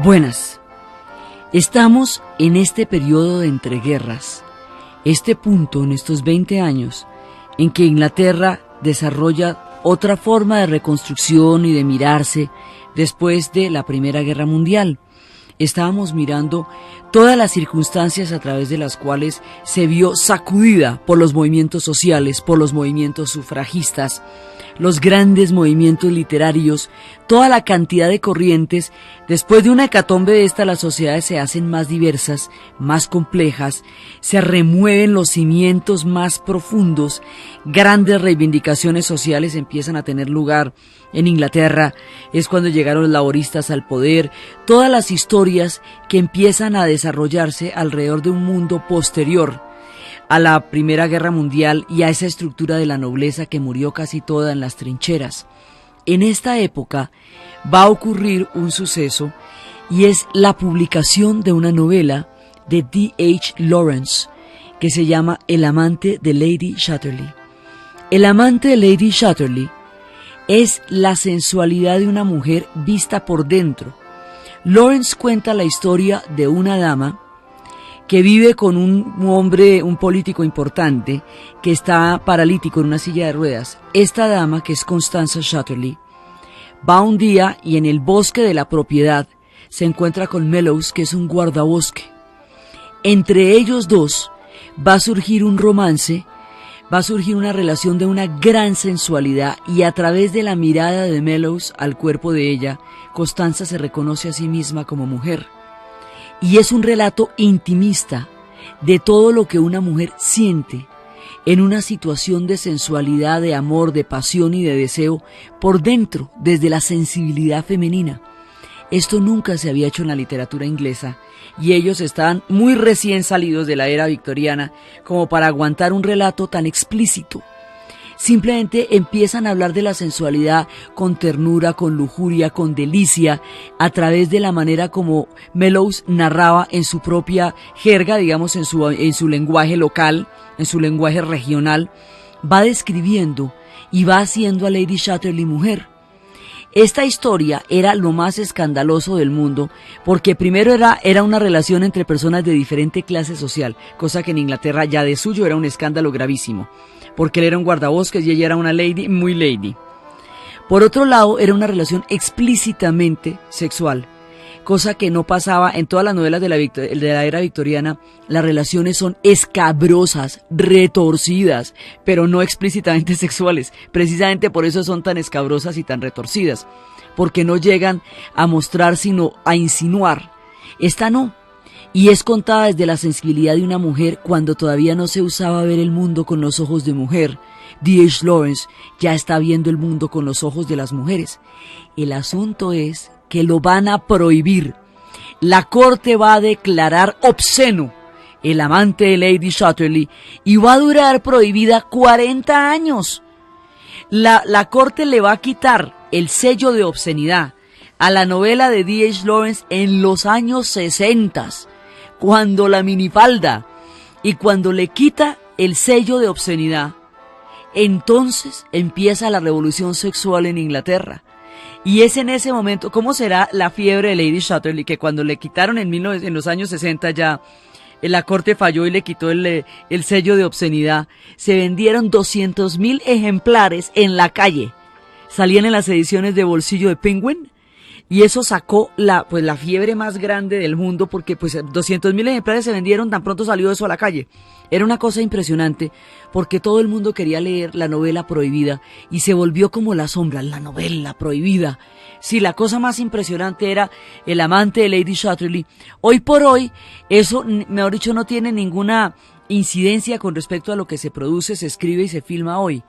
Buenas. Estamos en este periodo de entreguerras, este punto en estos 20 años en que Inglaterra desarrolla otra forma de reconstrucción y de mirarse después de la Primera Guerra Mundial. Estábamos mirando todas las circunstancias a través de las cuales se vio sacudida por los movimientos sociales, por los movimientos sufragistas, los grandes movimientos literarios, toda la cantidad de corrientes. Después de una hecatombe de esta, las sociedades se hacen más diversas, más complejas, se remueven los cimientos más profundos, grandes reivindicaciones sociales empiezan a tener lugar. En Inglaterra es cuando llegaron los laboristas al poder, todas las historias que empiezan a desarrollarse alrededor de un mundo posterior a la Primera Guerra Mundial y a esa estructura de la nobleza que murió casi toda en las trincheras. En esta época va a ocurrir un suceso y es la publicación de una novela de D.H. Lawrence que se llama El amante de Lady Chatterley. El amante de Lady Chatterley es la sensualidad de una mujer vista por dentro. Lawrence cuenta la historia de una dama que vive con un hombre, un político importante, que está paralítico en una silla de ruedas. Esta dama, que es Constanza Chatterley, va un día y en el bosque de la propiedad se encuentra con Mellows, que es un guardabosque. Entre ellos dos va a surgir un romance, va a surgir una relación de una gran sensualidad, y a través de la mirada de Mellows al cuerpo de ella, Constanza se reconoce a sí misma como mujer. Y es un relato intimista de todo lo que una mujer siente en una situación de sensualidad, de amor, de pasión y de deseo por dentro, desde la sensibilidad femenina. Esto nunca se había hecho en la literatura inglesa y ellos estaban muy recién salidos de la era victoriana como para aguantar un relato tan explícito. Simplemente empiezan a hablar de la sensualidad con ternura, con lujuria, con delicia, a través de la manera como Mellows narraba en su propia jerga, digamos en su lenguaje local, en su lenguaje regional, va describiendo y va haciendo a Lady Chatterley mujer. Esta historia era lo más escandaloso del mundo, porque primero era una relación entre personas de diferente clase social, cosa que en Inglaterra ya de suyo era un escándalo gravísimo, porque él era un guardabosques y ella era una lady, muy lady. Por otro lado, era una relación explícitamente sexual, cosa que no pasaba en todas las novelas de la era victoriana. Las relaciones son escabrosas, retorcidas, pero no explícitamente sexuales. Precisamente por eso son tan escabrosas y tan retorcidas, porque no llegan a mostrar sino a insinuar. Esta no. Y es contada desde la sensibilidad de una mujer cuando todavía no se usaba ver el mundo con los ojos de mujer. D.H. Lawrence ya está viendo el mundo con los ojos de las mujeres. El asunto es que lo van a prohibir. La corte va a declarar obsceno El amante de Lady Chatterley y va a durar prohibida 40 años. La corte le va a quitar el sello de obscenidad a la novela de D.H. Lawrence en los años 60, cuando la minifalda, y cuando le quita el sello de obscenidad, entonces empieza la revolución sexual en Inglaterra. Y es en ese momento, ¿cómo será la fiebre de Lady Chatterley? Que cuando le quitaron en los años 60 ya, la corte falló y le quitó el sello de obscenidad. Se vendieron 200,000 ejemplares en la calle. Salían en las ediciones de bolsillo de Penguin. Y eso sacó la fiebre más grande del mundo, porque 200,000 ejemplares se vendieron tan pronto salió eso a la calle. Era una cosa impresionante, porque todo el mundo quería leer la novela prohibida y se volvió como la sombra, la novela prohibida. Sí, la cosa más impresionante era El amante de Lady Chatterley. Hoy por hoy, eso, mejor dicho, no tiene ninguna incidencia con respecto a lo que se produce, se escribe y se filma hoy.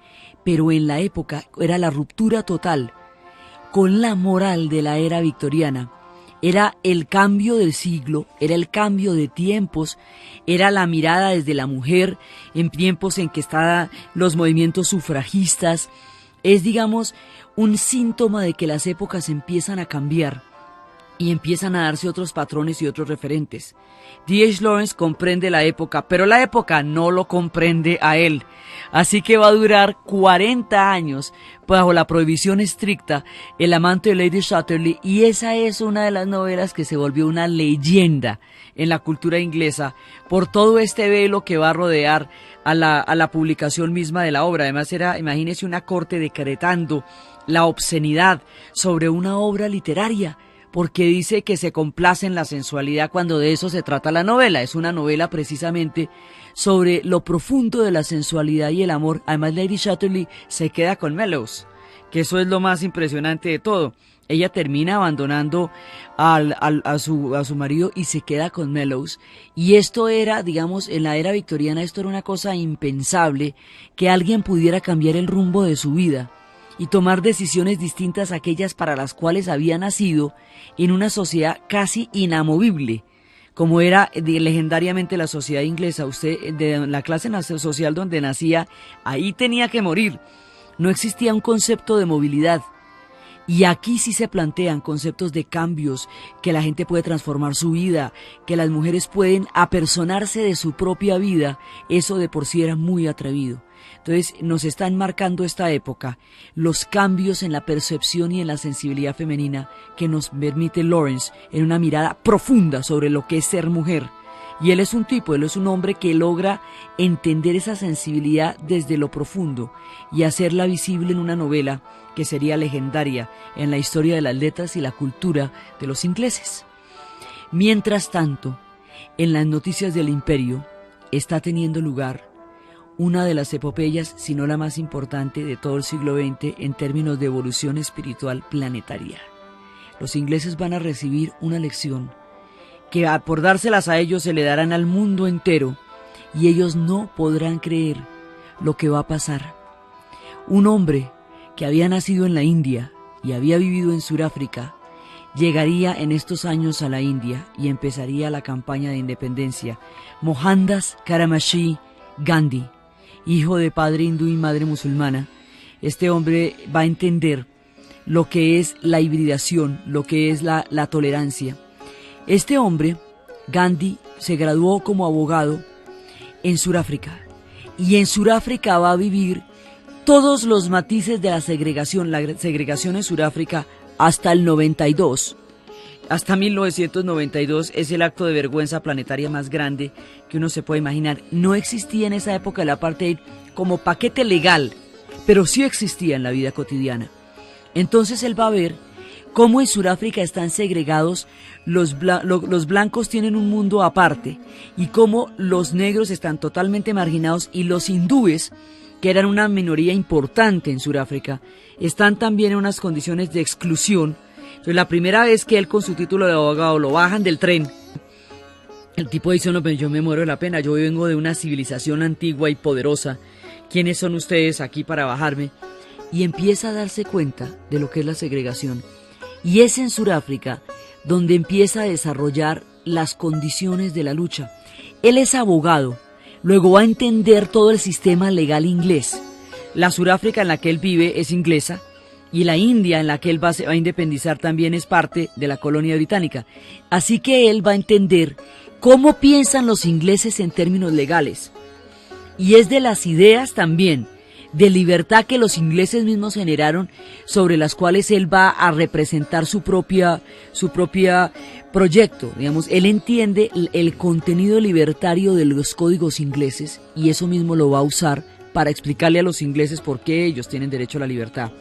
Pero en la época era la ruptura total con la moral de la era victoriana. Era el cambio del siglo, era el cambio de tiempos, era la mirada desde la mujer en tiempos en que estaban los movimientos sufragistas. Es, digamos, un síntoma de que las épocas empiezan a cambiar. y empiezan a darse otros patrones y otros referentes. D.H. Lawrence comprende la época, pero la época no lo comprende a él. Así que va a durar 40 años bajo la prohibición estricta, El amante de Lady Chatterley, y esa es una de las novelas que se volvió una leyenda en la cultura inglesa por todo este velo que va a rodear a la publicación misma de la obra. Además era, imagínese, una corte decretando la obscenidad sobre una obra literaria, porque dice que se complace en la sensualidad cuando de eso se trata la novela. Es una novela precisamente sobre lo profundo de la sensualidad y el amor. Además, Lady Chatterley se queda con Mellows, que eso es lo más impresionante de todo. Ella termina abandonando a su marido y se queda con Mellows. Y esto era, digamos, en la era victoriana, esto era una cosa impensable, que alguien pudiera cambiar el rumbo de su vida y tomar decisiones distintas a aquellas para las cuales había nacido en una sociedad casi inamovible, como era legendariamente la sociedad inglesa. Usted, de la clase social donde nacía, ahí tenía que morir. No existía un concepto de movilidad. Y aquí sí se plantean conceptos de cambios, que la gente puede transformar su vida, que las mujeres pueden apersonarse de su propia vida. Eso de por sí era muy atrevido. Entonces nos están marcando esta época, los cambios en la percepción y en la sensibilidad femenina que nos permite Lawrence en una mirada profunda sobre lo que es ser mujer. Y él es un hombre que logra entender esa sensibilidad desde lo profundo y hacerla visible en una novela que sería legendaria en la historia de las letras y la cultura de los ingleses. Mientras tanto, en las noticias del imperio está teniendo lugar una de las epopeyas, si no la más importante de todo el siglo XX en términos de evolución espiritual planetaria. Los ingleses van a recibir una lección que por dárselas a ellos se le darán al mundo entero, y ellos no podrán creer lo que va a pasar. Un hombre que había nacido en la India y había vivido en Sudáfrica llegaría en estos años a la India y empezaría la campaña de independencia. Mohandas Karamashid Gandhi, hijo de padre hindú y madre musulmana, este hombre va a entender lo que es la hibridación, lo que es la tolerancia. Este hombre, Gandhi, se graduó como abogado en Sudáfrica, y en Sudáfrica va a vivir todos los matices de la segregación en Sudáfrica hasta el 92. Hasta 1992 es el acto de vergüenza planetaria más grande que uno se puede imaginar. No existía en esa época el apartheid como paquete legal, pero sí existía en la vida cotidiana. Entonces él va a ver cómo en Sudáfrica están segregados, los blancos tienen un mundo aparte, y cómo los negros están totalmente marginados, y los hindúes, que eran una minoría importante en Sudáfrica, están también en unas condiciones de exclusión. Entonces, la primera vez que él, con su título de abogado, lo bajan del tren, el tipo dice: no, pero yo me muero de la pena, yo vengo de una civilización antigua y poderosa, ¿quiénes son ustedes aquí para bajarme? Y empieza a darse cuenta de lo que es la segregación. Y es en Sudáfrica donde empieza a desarrollar las condiciones de la lucha. Él es abogado, luego va a entender todo el sistema legal inglés. La Sudáfrica en la que él vive es inglesa, y la India en la que él va a independizar también es parte de la colonia británica. Así que él va a entender cómo piensan los ingleses en términos legales. Y es de las ideas también de libertad que los ingleses mismos generaron, sobre las cuales él va a representar su propia proyecto. Digamos, él entiende el contenido libertario de los códigos ingleses, y eso mismo lo va a usar para explicarle a los ingleses por qué ellos tienen derecho a la libertad.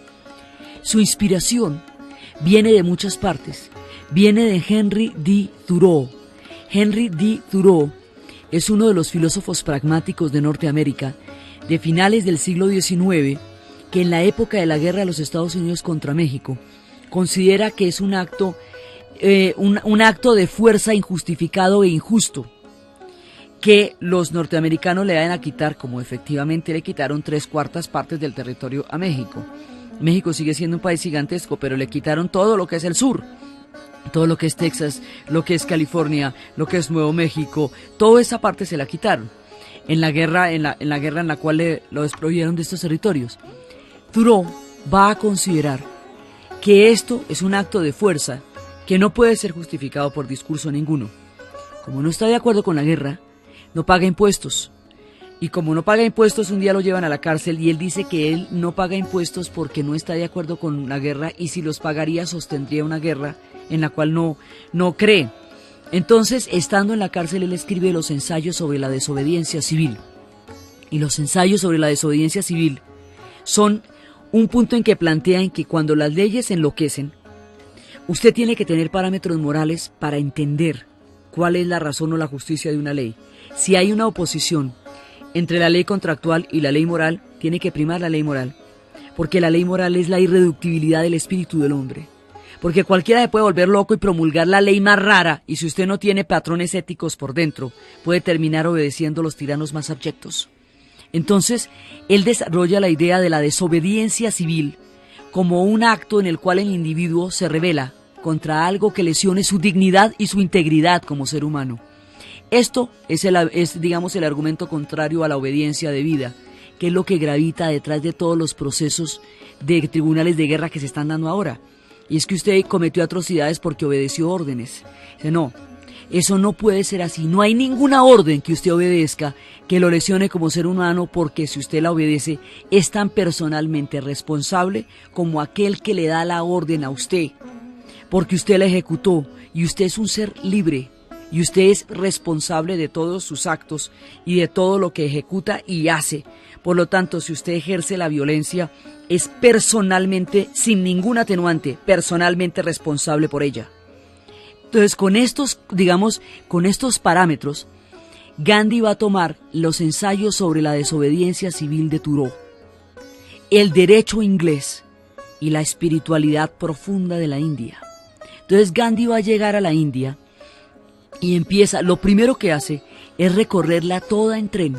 Su inspiración viene de muchas partes. Viene de Henry D. Thoreau. Henry D. Thoreau es uno de los filósofos pragmáticos de Norteamérica de finales del siglo XIX, que en la época de la guerra de los Estados Unidos contra México considera que es un acto de fuerza injustificado e injusto que los norteamericanos le vayan a quitar, como efectivamente le quitaron 3/4 partes del territorio a México. México sigue siendo un país gigantesco, pero le quitaron todo lo que es el sur, todo lo que es Texas, lo que es California, lo que es Nuevo México, toda esa parte se la quitaron en la guerra en la cual lo desprovieron de estos territorios. Thoreau va a considerar que esto es un acto de fuerza que no puede ser justificado por discurso ninguno. Como no está de acuerdo con la guerra, no paga impuestos. Y como no paga impuestos, un día lo llevan a la cárcel y él dice que él no paga impuestos porque no está de acuerdo con la guerra y si los pagaría sostendría una guerra en la cual no cree. Entonces, estando en la cárcel, él escribe los ensayos sobre la desobediencia civil. Y los ensayos sobre la desobediencia civil son un punto en que plantean que cuando las leyes enloquecen, usted tiene que tener parámetros morales para entender cuál es la razón o la justicia de una ley. Si hay una oposición entre la ley contractual y la ley moral, tiene que primar la ley moral, porque la ley moral es la irreductibilidad del espíritu del hombre. Porque cualquiera se puede volver loco y promulgar la ley más rara, y si usted no tiene patrones éticos por dentro, puede terminar obedeciendo a los tiranos más abyectos. Entonces, él desarrolla la idea de la desobediencia civil como un acto en el cual el individuo se rebela contra algo que lesione su dignidad y su integridad como ser humano. Esto es, digamos, el argumento contrario a la obediencia debida, que es lo que gravita detrás de todos los procesos de tribunales de guerra que se están dando ahora. Y es que usted cometió atrocidades porque obedeció órdenes. Dice, no, eso no puede ser así. No hay ninguna orden que usted obedezca que lo lesione como ser humano, porque si usted la obedece, es tan personalmente responsable como aquel que le da la orden a usted, porque usted la ejecutó y usted es un ser libre. Y usted es responsable de todos sus actos y de todo lo que ejecuta y hace. Por lo tanto, si usted ejerce la violencia, es personalmente, sin ningún atenuante, personalmente responsable por ella. Entonces, con estos, digamos, con estos parámetros, Gandhi va a tomar los ensayos sobre la desobediencia civil de Thoreau, el derecho inglés y la espiritualidad profunda de la India. Entonces, Gandhi va a llegar a la India y empieza, lo primero que hace es recorrerla toda en tren.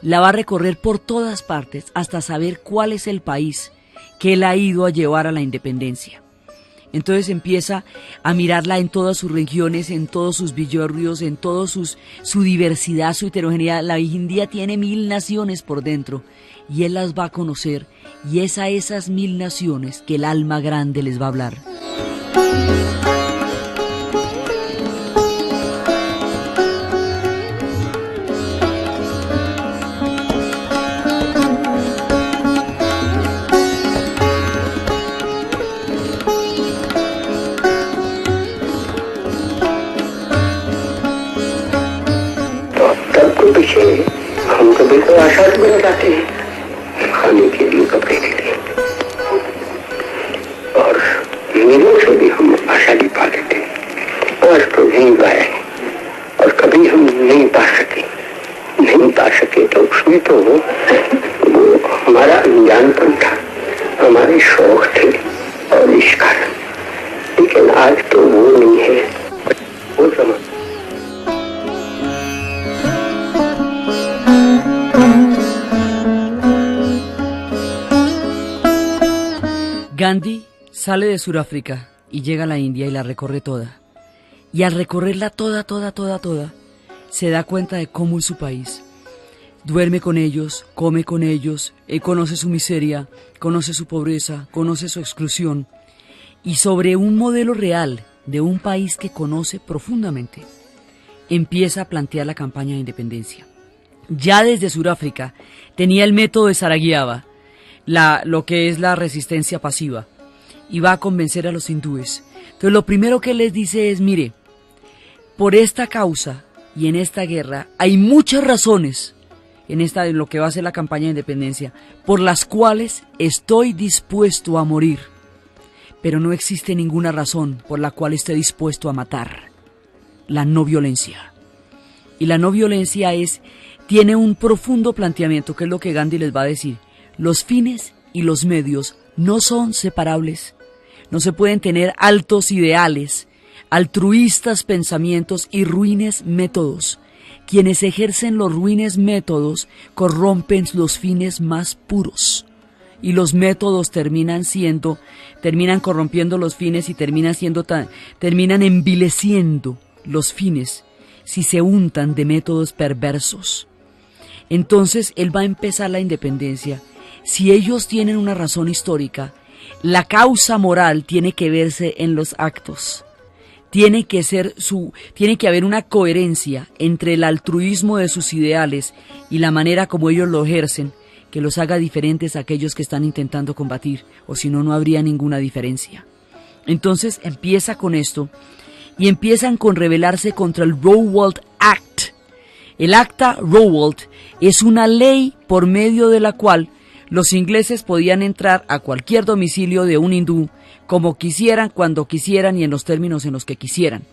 La va a recorrer por todas partes hasta saber cuál es el país que él ha ido a llevar a la independencia. Entonces empieza a mirarla en todas sus regiones, en todos sus villorrios, en toda su diversidad, su heterogeneidad. La India tiene 1000 naciones por dentro y él las va a conocer, y es a esas 1000 naciones que el alma grande les va a hablar. पीछे हम कभी तो आशा बन जाते हैं खाने के लिए, कपड़े के लिए, और मिलों से भी हम आशा नहीं पा लेते। आज तो नहीं पाए और कभी हम नहीं पा सके तो उसमें तो वो हमारा अनजानपन था, हमारे शौक थे और इस कारण। लेकिन आज तो वो नहीं है, वो समय। Gandhi sale de Sudáfrica y llega a la India y la recorre toda. Y al recorrerla toda, se da cuenta de cómo es su país. Duerme con ellos, come con ellos, conoce su miseria, conoce su pobreza, conoce su exclusión. Y sobre un modelo real de un país que conoce profundamente, empieza a plantear la campaña de independencia. Ya desde Sudáfrica tenía el método de Saraguiaba, lo que es la resistencia pasiva, y va a convencer a los hindúes. Entonces lo primero que les dice es, mire, por esta causa y en esta guerra hay muchas razones, en lo que va a ser la campaña de independencia, por las cuales estoy dispuesto a morir, pero no existe ninguna razón por la cual esté dispuesto a matar. La no violencia. Y la no violencia tiene un profundo planteamiento, que es lo que Gandhi les va a decir. Los fines y los medios no son separables. No se pueden tener altos ideales, altruistas pensamientos y ruines métodos. Quienes ejercen los ruines métodos corrompen los fines más puros. Y los métodos terminan corrompiendo los fines y terminan envileciendo los fines si se untan de métodos perversos. Entonces él va a empezar la independencia. Si ellos tienen una razón histórica, la causa moral tiene que verse en los actos, tiene que haber una coherencia entre el altruismo de sus ideales y la manera como ellos lo ejercen, que los haga diferentes a aquellos que están intentando combatir, o si no, no habría ninguna diferencia. Entonces empieza con esto, y empiezan con rebelarse contra el Rowlatt Act. El Acta Rowlatt es una ley por medio de la cual los ingleses podían entrar a cualquier domicilio de un hindú como quisieran, cuando quisieran y en los términos en los que quisieran.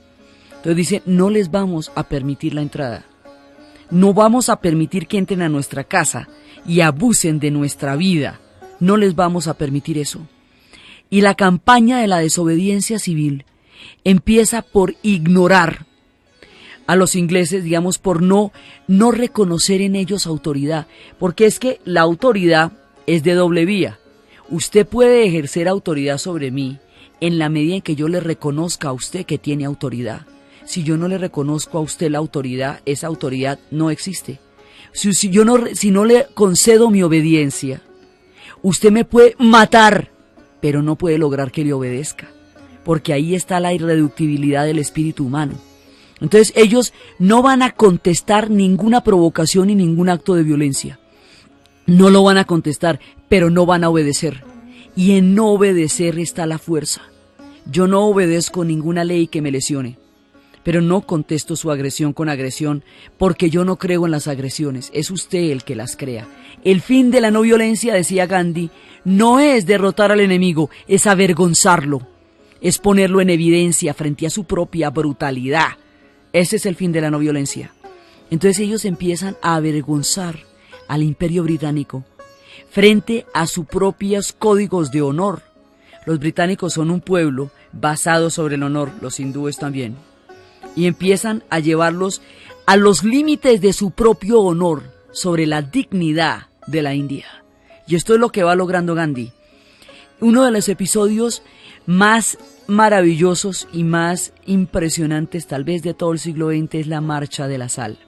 Entonces dice, no les vamos a permitir la entrada. No vamos a permitir que entren a nuestra casa y abusen de nuestra vida. No les vamos a permitir eso. Y la campaña de la desobediencia civil empieza por ignorar a los ingleses, digamos, por no reconocer en ellos autoridad. Porque es que la autoridad es de doble vía. Usted puede ejercer autoridad sobre mí en la medida en que yo le reconozca a usted que tiene autoridad. Si yo no le reconozco a usted la autoridad, esa autoridad no existe. Si no le concedo mi obediencia, usted me puede matar, pero no puede lograr que le obedezca, porque ahí está la irreductibilidad del espíritu humano. Entonces ellos no van a contestar ninguna provocación ni ningún acto de violencia. No lo van a contestar, pero no van a obedecer. Y en no obedecer está la fuerza. Yo no obedezco ninguna ley que me lesione, pero no contesto su agresión con agresión, porque yo no creo en las agresiones, es usted el que las crea. El fin de la no violencia, decía Gandhi, no es derrotar al enemigo, es avergonzarlo, es ponerlo en evidencia frente a su propia brutalidad. Ese es el fin de la no violencia. Entonces ellos empiezan a avergonzar al Imperio Británico frente a sus propios códigos de honor. Los británicos son un pueblo basado sobre el honor, los hindúes también. Y empiezan a llevarlos a los límites de su propio honor sobre la dignidad de la India. Y esto es lo que va logrando Gandhi. Uno de los episodios más maravillosos y más impresionantes tal vez de todo el siglo XX es la Marcha de la Sal.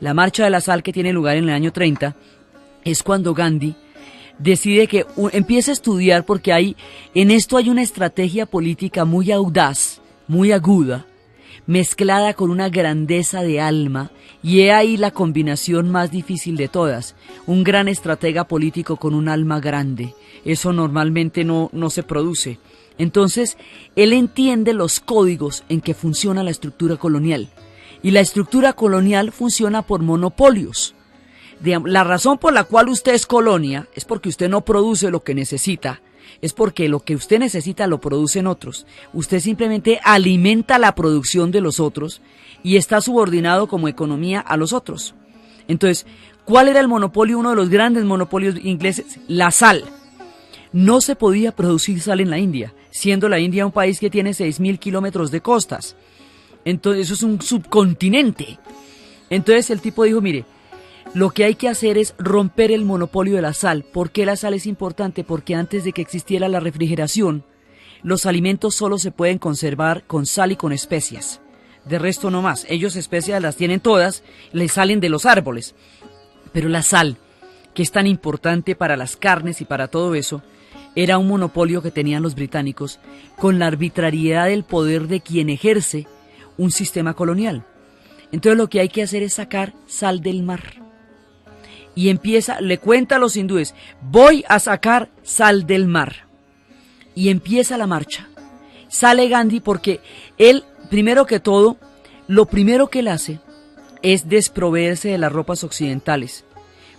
La Marcha de la Sal, que tiene lugar en el año 30, es cuando Gandhi decide que empieza a estudiar, porque en esto hay una estrategia política muy audaz, muy aguda, mezclada con una grandeza de alma, y he ahí la combinación más difícil de todas, un gran estratega político con un alma grande. Eso normalmente no se produce. Entonces, él entiende los códigos en que funciona la estructura colonial, y la estructura colonial funciona por monopolios. La razón por la cual usted es colonia es porque usted no produce lo que necesita, es porque lo que usted necesita lo producen otros. Usted simplemente alimenta la producción de los otros y está subordinado como economía a los otros. Entonces, ¿cuál era el monopolio? Uno de los grandes monopolios ingleses, la sal. No se podía producir sal en la India, siendo la India un país que tiene 6.000 kilómetros de costas. Entonces, eso es un subcontinente. Entonces el tipo dijo, mire, lo que hay que hacer es romper el monopolio de la sal. ¿Por qué la sal es importante? Porque antes de que existiera la refrigeración, los alimentos solo se pueden conservar con sal y con especias. De resto no más. Ellos especias las tienen todas, les salen de los árboles. Pero la sal, que es tan importante para las carnes y para todo eso, era un monopolio que tenían los británicos con la arbitrariedad del poder de quien ejerce un sistema colonial. Entonces lo que hay que hacer es sacar sal del mar. Y le cuenta a los hindúes, voy a sacar sal del mar. Y empieza la marcha. Sale Gandhi porque él, primero que todo, lo primero que él hace es desproveerse de las ropas occidentales.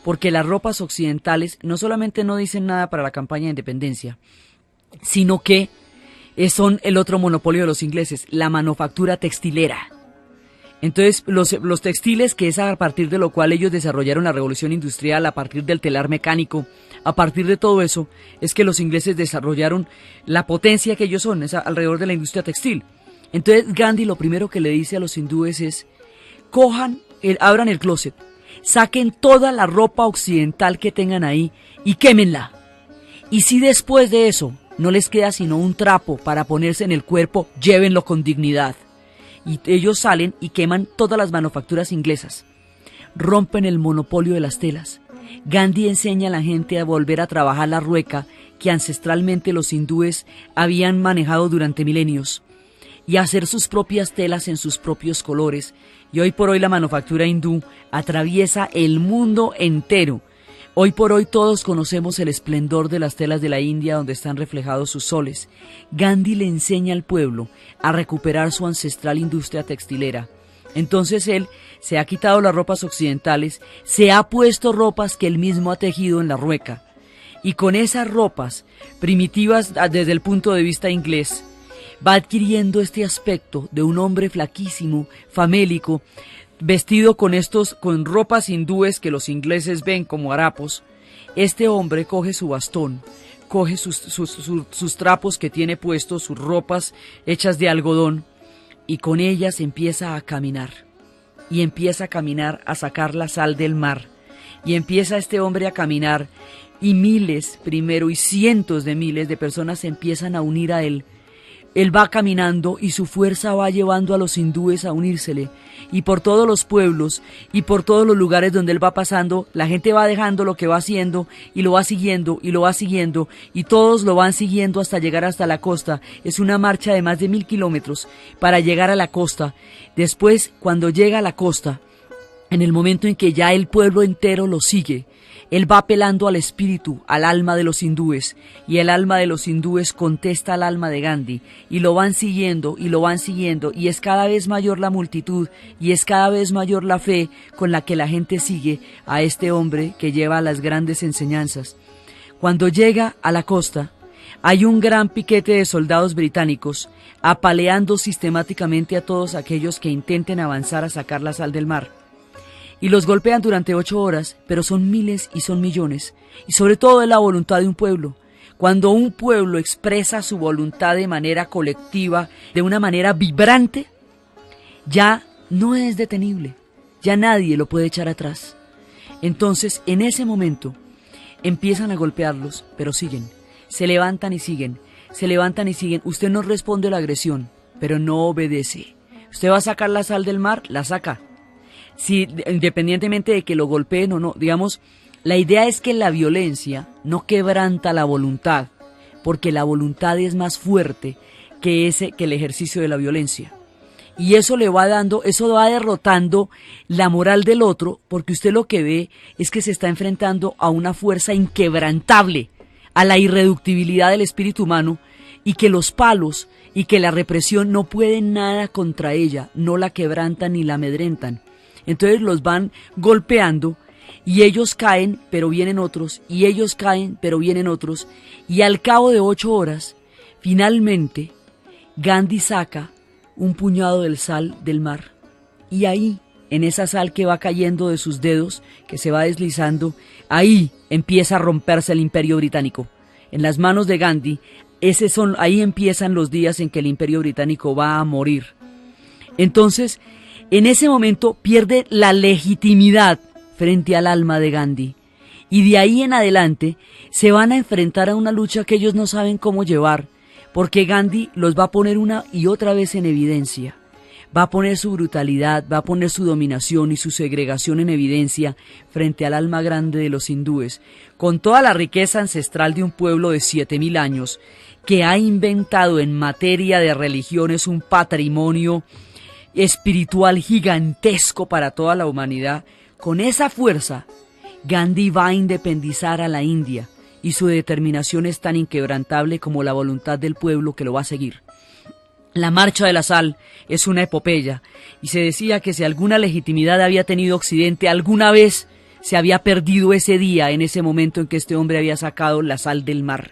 Porque las ropas occidentales no solamente no dicen nada para la campaña de independencia, sino que son el otro monopolio de los ingleses, la manufactura textilera. Entonces, los textiles, que es a partir de lo cual ellos desarrollaron la revolución industrial, a partir del telar mecánico, a partir de todo eso, es que los ingleses desarrollaron la potencia que ellos son, es alrededor de la industria textil. Entonces, Gandhi lo primero que le dice a los hindúes es, abran el closet, saquen toda la ropa occidental que tengan ahí y quémenla. Y si después de eso no les queda sino un trapo para ponerse en el cuerpo, llévenlo con dignidad. Y ellos salen y queman todas las manufacturas inglesas. Rompen el monopolio de las telas. Gandhi enseña a la gente a volver a trabajar la rueca que ancestralmente los hindúes habían manejado durante milenios. y hacer sus propias telas en sus propios colores. Y hoy por hoy la manufactura hindú atraviesa el mundo entero. Hoy por hoy todos conocemos el esplendor de las telas de la India donde están reflejados sus soles. Gandhi le enseña al pueblo a recuperar su ancestral industria textilera. Entonces él se ha quitado las ropas occidentales, se ha puesto ropas que él mismo ha tejido en la rueca. Y con esas ropas, primitivas desde el punto de vista inglés, va adquiriendo este aspecto de un hombre flaquísimo, famélico, vestido con ropas hindúes que los ingleses ven como harapos. Este hombre coge su bastón, coge sus trapos que tiene puestos, sus ropas hechas de algodón, y con ellas empieza a caminar. Y empieza a caminar a sacar la sal del mar. Y empieza este hombre a caminar, y miles, primero, y cientos de miles de personas se empiezan a unir a él. Él va caminando y su fuerza va llevando a los hindúes a unírsele. Y por todos los pueblos y por todos los lugares donde él va pasando, la gente va dejando lo que va haciendo y lo va siguiendo y lo va siguiendo y todos lo van siguiendo hasta llegar hasta la costa. Es una marcha de más de 1000 kilómetros para llegar a la costa. Después, cuando llega a la costa, en el momento en que ya el pueblo entero lo sigue, él va apelando al espíritu, al alma de los hindúes, y el alma de los hindúes contesta al alma de Gandhi, y lo van siguiendo, y es cada vez mayor la multitud, y es cada vez mayor la fe con la que la gente sigue a este hombre que lleva las grandes enseñanzas. Cuando llega a la costa, hay un gran piquete de soldados británicos, apaleando sistemáticamente a todos aquellos que intenten avanzar a sacar la sal del mar. Y los golpean durante 8 horas, pero son miles y son millones. Y sobre todo es la voluntad de un pueblo. Cuando un pueblo expresa su voluntad de manera colectiva, de una manera vibrante, ya no es detenible. Ya nadie lo puede echar atrás. Entonces, en ese momento, empiezan a golpearlos, pero siguen. Se levantan y siguen. Se levantan y siguen. Usted no responde a la agresión, pero no obedece. Usted va a sacar la sal del mar, la saca. Si, independientemente de que lo golpeen o no, digamos, la idea es que la violencia no quebranta la voluntad, porque la voluntad es más fuerte que el ejercicio de la violencia. Y eso eso va derrotando la moral del otro, porque usted lo que ve es que se está enfrentando a una fuerza inquebrantable, a la irreductibilidad del espíritu humano, y que los palos y que la represión no pueden nada contra ella, no la quebrantan ni la amedrentan. Entonces los van golpeando y ellos caen, pero vienen otros, y ellos caen, pero vienen otros, y al cabo de 8 horas, finalmente, Gandhi saca un puñado del sal del mar, y ahí, en esa sal que va cayendo de sus dedos, que se va deslizando, ahí empieza a romperse el imperio británico. En las manos de Gandhi, ahí empiezan los días en que el imperio británico va a morir. Entonces, en ese momento pierde la legitimidad frente al alma de Gandhi. Y de ahí en adelante se van a enfrentar a una lucha que ellos no saben cómo llevar, porque Gandhi los va a poner una y otra vez en evidencia. Va a poner su brutalidad, va a poner su dominación y su segregación en evidencia frente al alma grande de los hindúes, con toda la riqueza ancestral de un pueblo de 7000 años, que ha inventado en materia de religiones un patrimonio espiritual gigantesco para toda la humanidad. Con esa fuerza, Gandhi va a independizar a la India, y su determinación es tan inquebrantable como la voluntad del pueblo que lo va a seguir. La marcha de la sal es una epopeya, y se decía que si alguna legitimidad había tenido Occidente alguna vez, se había perdido ese día, en ese momento en que este hombre había sacado la sal del mar.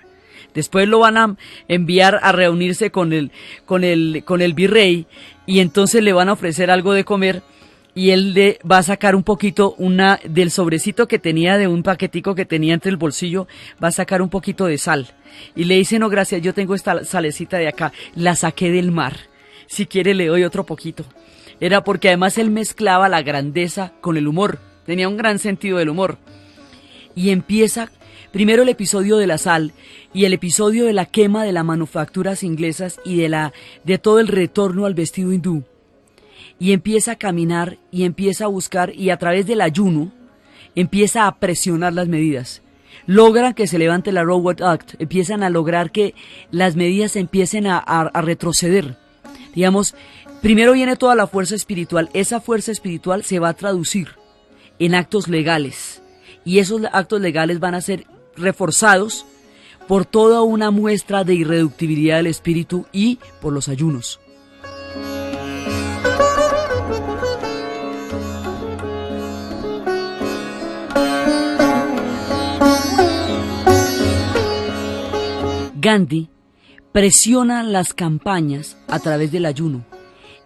Después lo van a enviar a reunirse con el virrey, y entonces le van a ofrecer algo de comer, y él le va a sacar un poquito del sobrecito que tenía, de un paquetico que tenía entre el bolsillo, va a sacar un poquito de sal. Y le dice: no, gracias, yo tengo esta salecita de acá, la saqué del mar, si quiere le doy otro poquito. Era porque además él mezclaba la grandeza con el humor, tenía un gran sentido del humor. Y empieza primero el episodio de la sal y el episodio de la quema de las manufacturas inglesas y de todo el retorno al vestido hindú. Y empieza a caminar y empieza a buscar, y a través del ayuno empieza a presionar las medidas. Logran que se levante la Rowlatt Act, empiezan a lograr que las medidas empiecen a retroceder. Digamos, primero viene toda la fuerza espiritual. Esa fuerza espiritual se va a traducir en actos legales. Y esos actos legales van a ser reforzados por toda una muestra de irreductibilidad del espíritu y por los ayunos. Gandhi presiona las campañas a través del ayuno.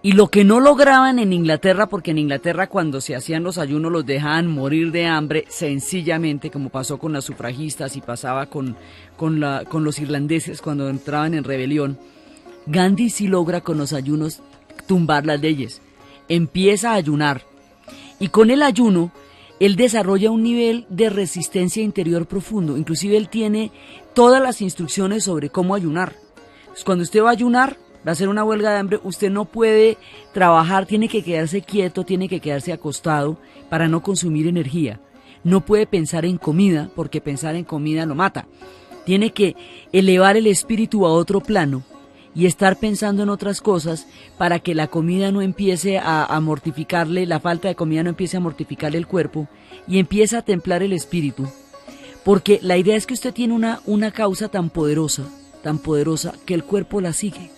Y lo que no lograban en Inglaterra, porque en Inglaterra cuando se hacían los ayunos los dejaban morir de hambre sencillamente, como pasó con las sufragistas y pasaba con los irlandeses cuando entraban en rebelión, Gandhi sí logra con los ayunos tumbar las leyes. Empieza a ayunar. Y con el ayuno, él desarrolla un nivel de resistencia interior profundo. Inclusive él tiene todas las instrucciones sobre cómo ayunar. Entonces, cuando usted va a ayunar, va a hacer una huelga de hambre, usted no puede trabajar, tiene que quedarse quieto, tiene que quedarse acostado para no consumir energía. No puede pensar en comida, porque pensar en comida lo mata. Tiene que elevar el espíritu a otro plano y estar pensando en otras cosas para que la comida no empiece a mortificarle, la falta de comida no empiece a mortificarle el cuerpo y empiece a templar el espíritu. Porque la idea es que usted tiene una causa tan poderosa que el cuerpo la sigue.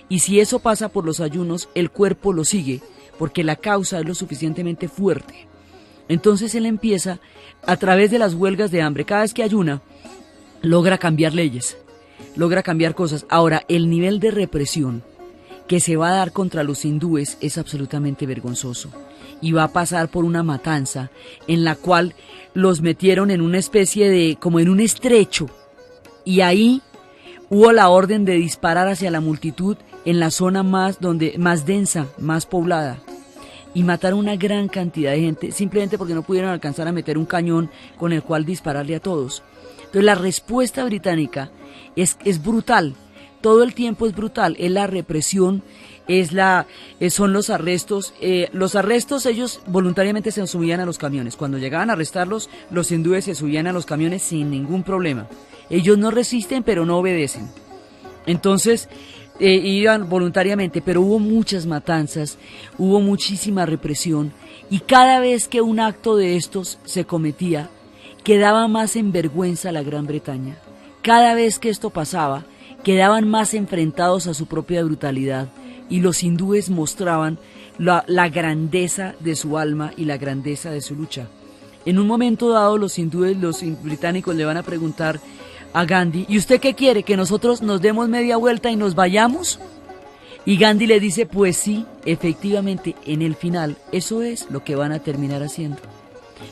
Y si eso pasa por los ayunos, el cuerpo lo sigue, porque la causa es lo suficientemente fuerte. Entonces él empieza, a través de las huelgas de hambre, cada vez que ayuna, logra cambiar leyes, logra cambiar cosas. Ahora, el nivel de represión que se va a dar contra los hindúes es absolutamente vergonzoso. Y va a pasar por una matanza en la cual los metieron en una especie de, como en un estrecho, y ahí hubo la orden de disparar hacia la multitud en la zona más densa, más poblada, y mataron una gran cantidad de gente simplemente porque no pudieron alcanzar a meter un cañón con el cual dispararle a todos. Entonces la respuesta británica es brutal, todo el tiempo es brutal, es la represión, son los arrestos. Los arrestos, ellos voluntariamente se subían a los camiones. Cuando llegaban a arrestarlos, los hindúes se subían a los camiones sin ningún problema. Ellos no resisten, pero no obedecen. Entonces, iban voluntariamente, pero hubo muchas matanzas, hubo muchísima represión, y cada vez que un acto de estos se cometía, quedaba más en vergüenza la Gran Bretaña. Cada vez que esto pasaba, quedaban más enfrentados a su propia brutalidad, y los hindúes mostraban la grandeza de su alma y la grandeza de su lucha. En un momento dado, los británicos le van a preguntar a Gandhi, ¿y usted qué quiere? ¿Que nosotros nos demos media vuelta y nos vayamos? Y Gandhi le dice, pues sí, efectivamente, en el final, eso es lo que van a terminar haciendo.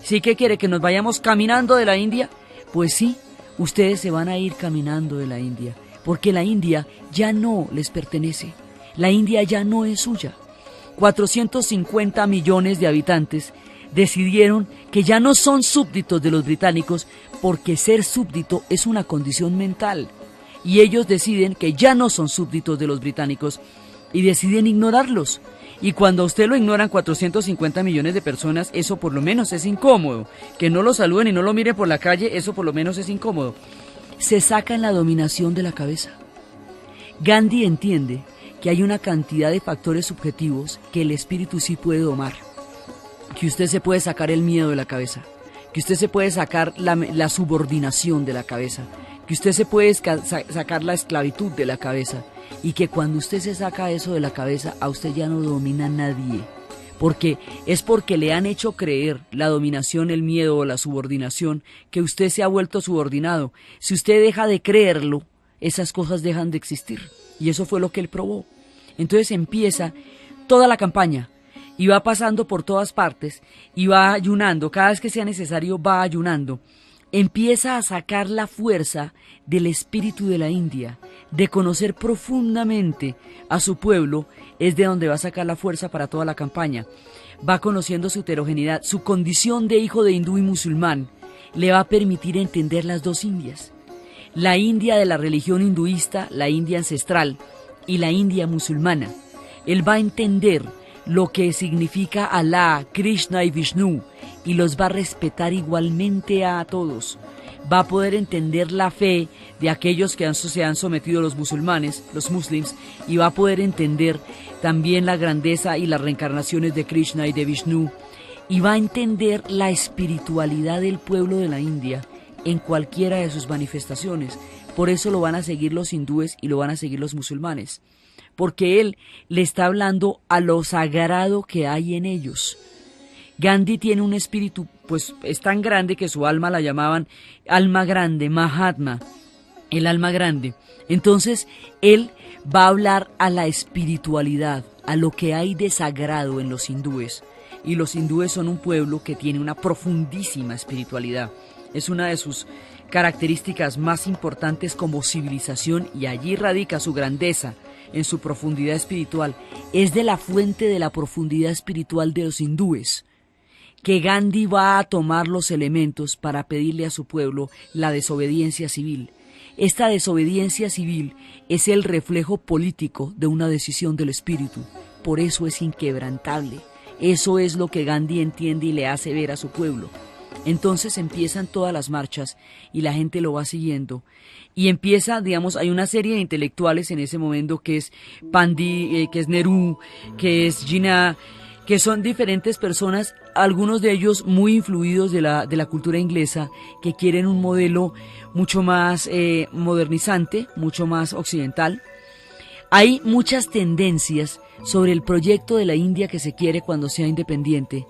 ¿Sí que quiere? ¿Que nos vayamos caminando de la India? Pues sí, ustedes se van a ir caminando de la India, porque la India ya no les pertenece, la India ya no es suya. 450 millones de habitantes decidieron que ya no son súbditos de los británicos, porque ser súbdito es una condición mental, y ellos deciden que ya no son súbditos de los británicos y deciden ignorarlos. Y cuando a usted lo ignoran 450 millones de personas, eso por lo menos es incómodo. Que no lo saluden y no lo miren por la calle, eso por lo menos es incómodo. Se sacan la dominación de la cabeza. Gandhi entiende que hay una cantidad de factores subjetivos que el espíritu sí puede domar. Que usted se puede sacar el miedo de la cabeza, que usted se puede sacar la subordinación de la cabeza, que usted se puede sacar la esclavitud de la cabeza, y que cuando usted se saca eso de la cabeza, a usted ya no domina nadie, porque le han hecho creer la dominación, el miedo o la subordinación, que usted se ha vuelto subordinado. Si usted deja de creerlo, esas cosas dejan de existir, y eso fue lo que él probó. Entonces empieza toda la campaña, y va pasando por todas partes, y va ayunando, cada vez que sea necesario va ayunando. Empieza a sacar la fuerza del espíritu de la India, de conocer profundamente a su pueblo, es de donde va a sacar la fuerza para toda la campaña. Va conociendo su heterogeneidad, su condición de hijo de hindú y musulmán, le va a permitir entender las dos Indias. La India de la religión hinduista, la India ancestral, y la India musulmana. Él va a entender lo que significa Alá, Krishna y Vishnu, y los va a respetar igualmente a todos. va a poder entender la fe de aquellos que se han sometido los musulmanes, los muslims, y va a poder entender también la grandeza y las reencarnaciones de Krishna y de Vishnu, y va a entender la espiritualidad del pueblo de la India en cualquiera de sus manifestaciones. Por eso lo van a seguir los hindúes y lo van a seguir los musulmanes, porque él le está hablando a lo sagrado que hay en ellos. Gandhi tiene un espíritu, pues es tan grande que su alma la llamaban alma grande, Mahatma, el alma grande. Entonces, él va a hablar a la espiritualidad, a lo que hay de sagrado en los hindúes. Y los hindúes son un pueblo que tiene una profundísima espiritualidad. Es una de sus características más importantes como civilización, y allí radica su grandeza, en su profundidad espiritual. Es de la fuente de la profundidad espiritual de los hindúes que Gandhi va a tomar los elementos para pedirle a su pueblo la desobediencia civil. Esta desobediencia civil es el reflejo político de una decisión del espíritu. Por eso es inquebrantable. Eso es lo que Gandhi entiende y le hace ver a su pueblo. Entonces empiezan todas las marchas y la gente lo va siguiendo. Y empieza, digamos, hay una serie de intelectuales en ese momento que es Pandit, que es Nehru, que es Jinnah, que son diferentes personas, algunos de ellos muy influidos de la cultura inglesa, que quieren un modelo mucho más modernizante, mucho más occidental. Hay muchas tendencias sobre el proyecto de la India que se quiere cuando sea independiente,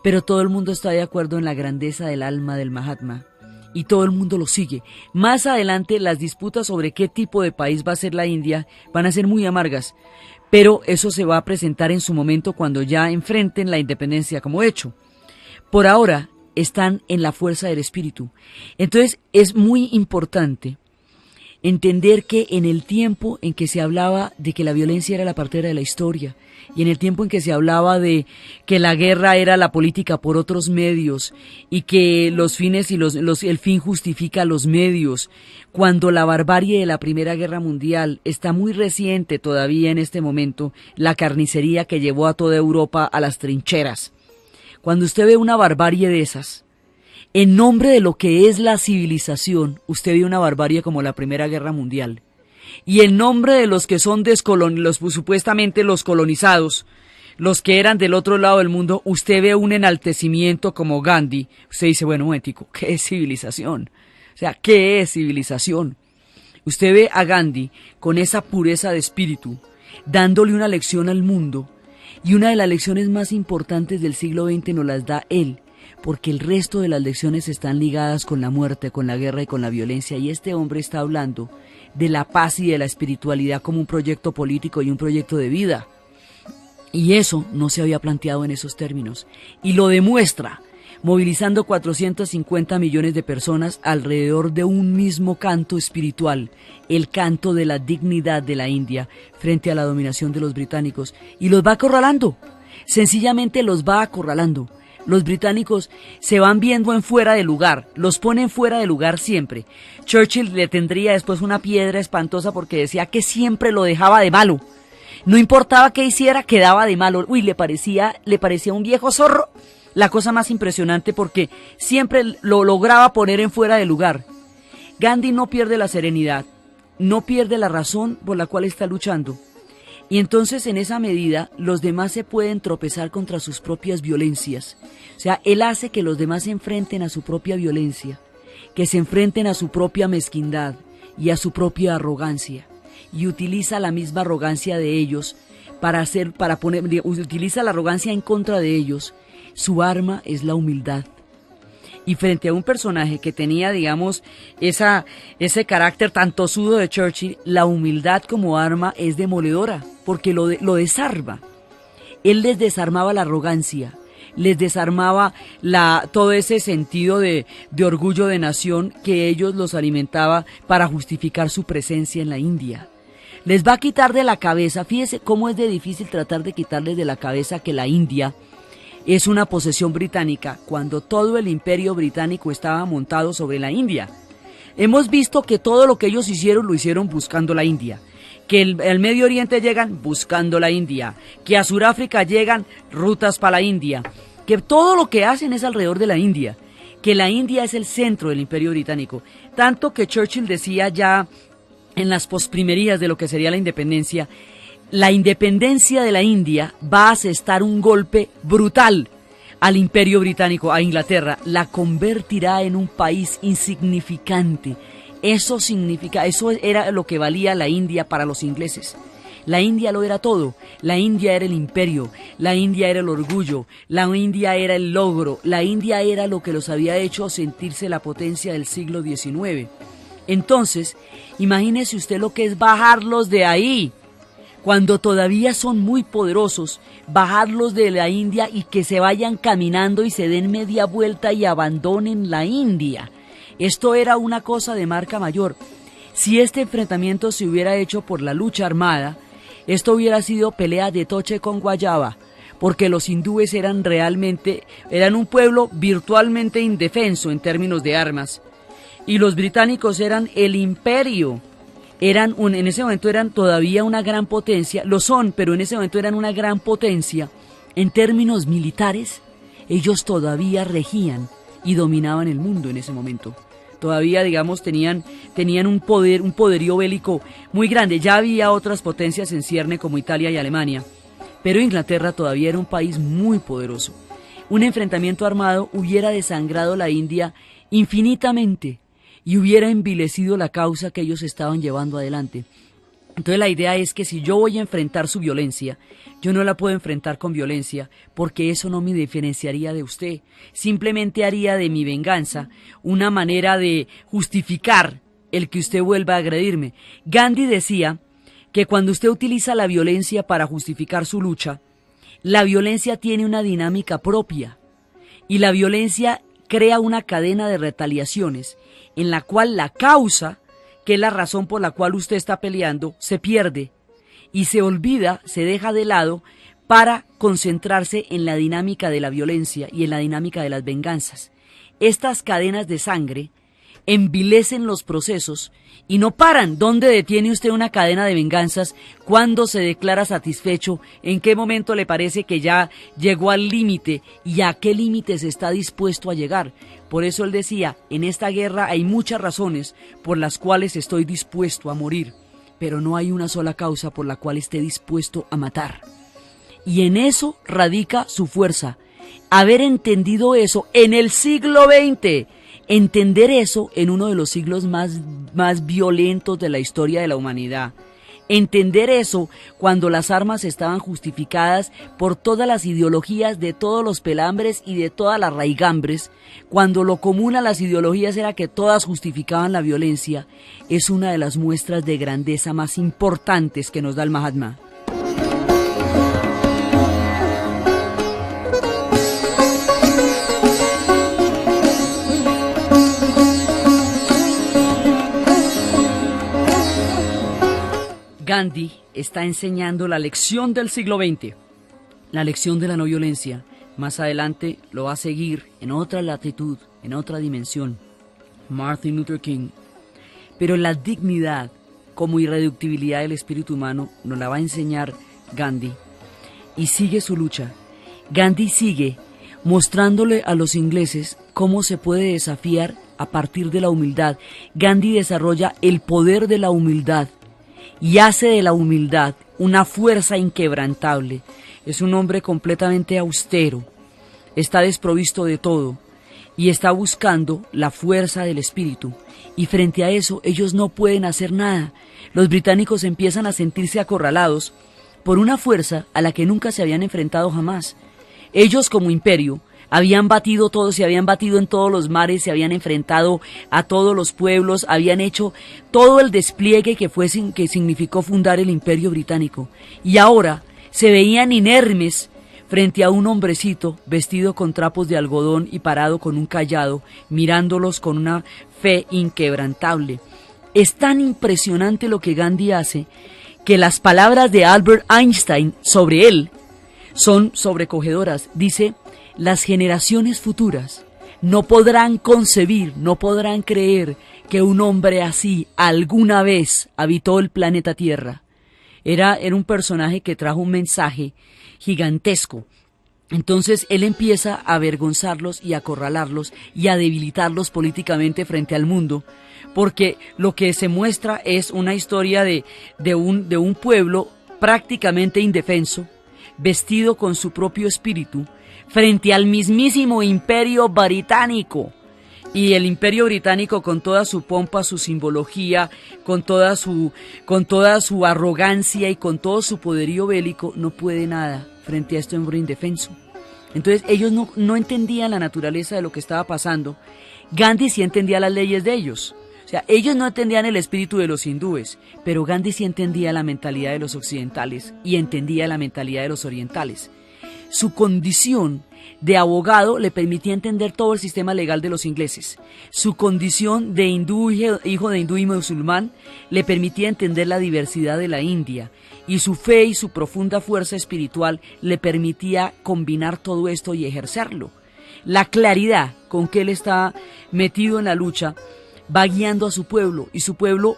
pero todo el mundo está de acuerdo en la grandeza del alma del Mahatma, y todo el mundo lo sigue. Más adelante las disputas sobre qué tipo de país va a ser la India van a ser muy amargas, pero eso se va a presentar en su momento cuando ya enfrenten la independencia como hecho. Por ahora están en la fuerza del espíritu. Entonces es muy importante entender que en el tiempo en que se hablaba de que la violencia era la partera de la historia, y en el tiempo en que se hablaba de que la guerra era la política por otros medios, y que los fines y el fin justifica los medios, cuando la barbarie de la Primera Guerra Mundial está muy reciente todavía en este momento, la carnicería que llevó a toda Europa a las trincheras. Cuando usted ve una barbarie de esas, en nombre de lo que es la civilización, usted ve una barbarie como la Primera Guerra Mundial. Y en nombre de los que son supuestamente los colonizados, los que eran del otro lado del mundo, usted ve un enaltecimiento como Gandhi. Usted dice, bueno, un momentico, ¿qué es civilización? O sea, ¿qué es civilización? Usted ve a Gandhi con esa pureza de espíritu, dándole una lección al mundo, y una de las lecciones más importantes del siglo XX nos las da él, porque el resto de las lecciones están ligadas con la muerte, con la guerra y con la violencia, y este hombre está hablando de la paz y de la espiritualidad como un proyecto político y un proyecto de vida. Y eso no se había planteado en esos términos, y lo demuestra movilizando 450 millones de personas alrededor de un mismo canto espiritual, el canto de la dignidad de la India frente a la dominación de los británicos, y los va acorralando, sencillamente los va acorralando. Los británicos se van viendo en fuera de lugar, los ponen fuera de lugar siempre. Churchill le tendría después una piedra espantosa porque decía que siempre lo dejaba de malo. No importaba qué hiciera, quedaba de malo. Uy, le parecía un viejo zorro. La cosa más impresionante porque siempre lo lograba poner en fuera de lugar. Gandhi no pierde la serenidad, no pierde la razón por la cual está luchando. Y entonces en esa medida los demás se pueden tropezar contra sus propias violencias. O sea, él hace que los demás se enfrenten a su propia violencia, que se enfrenten a su propia mezquindad y a su propia arrogancia. Y utiliza la misma arrogancia de ellos utiliza la arrogancia en contra de ellos. Su arma es la humildad. Y frente a un personaje que tenía, digamos, ese carácter tan tosudo de Churchill, la humildad como arma es demoledora, porque lo desarma. Él les desarmaba la arrogancia, les desarmaba todo ese sentido de orgullo de nación que ellos los alimentaba para justificar su presencia en la India. Les va a quitar de la cabeza, fíjese cómo es de difícil tratar de quitarles de la cabeza que la India es una posesión británica, cuando todo el imperio británico estaba montado sobre la India. Hemos visto que todo lo que ellos hicieron, lo hicieron buscando la India. Que al Medio Oriente llegan buscando la India. Que a Sudáfrica llegan rutas para la India. Que todo lo que hacen es alrededor de la India. que la India es el centro del Imperio Británico, tanto que Churchill decía ya en las posprimerías de lo que sería la independencia de la India va a asestar un golpe brutal al Imperio Británico, a Inglaterra, la convertirá en un país insignificante. Eso era lo que valía la India para los ingleses. La India lo era todo, la India era el imperio, la India era el orgullo, la India era el logro, la India era lo que los había hecho sentirse la potencia del siglo XIX. Entonces, imagínese usted lo que es bajarlos de ahí, cuando todavía son muy poderosos, bajarlos de la India y que se vayan caminando y se den media vuelta y abandonen la India. Esto era una cosa de marca mayor. Si este enfrentamiento se hubiera hecho por la lucha armada, esto hubiera sido pelea de toche con guayaba, porque los hindúes eran un pueblo virtualmente indefenso en términos de armas, y los británicos eran el imperio. En ese momento eran todavía una gran potencia, lo son, pero en ese momento eran una gran potencia. En términos militares, ellos todavía regían y dominaban el mundo en ese momento. Todavía, digamos, tenían un poderío bélico muy grande. Ya había otras potencias en cierne como Italia y Alemania, pero Inglaterra todavía era un país muy poderoso. Un enfrentamiento armado hubiera desangrado la India infinitamente y hubiera envilecido la causa que ellos estaban llevando adelante. Entonces la idea es que si yo voy a enfrentar su violencia, yo no la puedo enfrentar con violencia, porque eso no me diferenciaría de usted. Simplemente haría de mi venganza una manera de justificar el que usted vuelva a agredirme. Gandhi decía que cuando usted utiliza la violencia para justificar su lucha, la violencia tiene una dinámica propia, y la violencia crea una cadena de retaliaciones en la cual la causa, que es la razón por la cual usted está peleando, se pierde y se olvida, se deja de lado para concentrarse en la dinámica de la violencia y en la dinámica de las venganzas. Estas cadenas de sangre envilecen los procesos y no paran. ¿Dónde detiene usted una cadena de venganzas? ¿Cuándo se declara satisfecho? ¿En qué momento le parece que ya llegó al límite? ¿Y a qué límite se está dispuesto a llegar? Por eso él decía, en esta guerra hay muchas razones por las cuales estoy dispuesto a morir, pero no hay una sola causa por la cual esté dispuesto a matar. Y en eso radica su fuerza. Haber entendido eso en el siglo XX, entender eso en uno de los siglos más violentos de la historia de la humanidad. Entender eso cuando las armas estaban justificadas por todas las ideologías de todos los pelambres y de todas las raigambres, cuando lo común a las ideologías era que todas justificaban la violencia, es una de las muestras de grandeza más importantes que nos da el Mahatma. Gandhi está enseñando la lección del siglo XX, la lección de la no violencia. Más adelante lo va a seguir en otra latitud, en otra dimensión, Martin Luther King. Pero la dignidad como irreductibilidad del espíritu humano nos la va a enseñar Gandhi. Y sigue su lucha. Gandhi sigue mostrándole a los ingleses cómo se puede desafiar a partir de la humildad. Gandhi desarrolla el poder de la humildad y hace de la humildad una fuerza inquebrantable. Es un hombre completamente austero, está desprovisto de todo y está buscando la fuerza del espíritu. Y frente a eso ellos no pueden hacer nada. Los británicos empiezan a sentirse acorralados por una fuerza a la que nunca se habían enfrentado jamás. Ellos como imperio habían batido todo, se habían batido en todos los mares, se habían enfrentado a todos los pueblos, habían hecho todo el despliegue que significó fundar el Imperio Británico. Y ahora se veían inermes frente a un hombrecito vestido con trapos de algodón y parado con un cayado, mirándolos con una fe inquebrantable. Es tan impresionante lo que Gandhi hace que las palabras de Albert Einstein sobre él son sobrecogedoras. Dice: las generaciones futuras no podrán concebir, no podrán creer que un hombre así alguna vez habitó el planeta Tierra. Era un personaje que trajo un mensaje gigantesco. Entonces él empieza a avergonzarlos y a acorralarlos y a debilitarlos políticamente frente al mundo, porque lo que se muestra es una historia de un pueblo prácticamente indefenso, vestido con su propio espíritu, frente al mismísimo imperio británico. Y el imperio británico, con toda su pompa, su simbología, con toda su arrogancia y con todo su poderío bélico, no puede nada frente a este hombre indefenso. Entonces ellos no entendían la naturaleza de lo que estaba pasando. Gandhi sí entendía las leyes de ellos. O sea, ellos no entendían el espíritu de los hindúes, pero Gandhi sí entendía la mentalidad de los occidentales y entendía la mentalidad de los orientales. Su condición de abogado le permitía entender todo el sistema legal de los ingleses. Su condición de hindú, hijo de hindú y musulmán, le permitía entender la diversidad de la India. Y su fe y su profunda fuerza espiritual le permitía combinar todo esto y ejercerlo. La claridad con que él está metido en la lucha va guiando a su pueblo, y su pueblo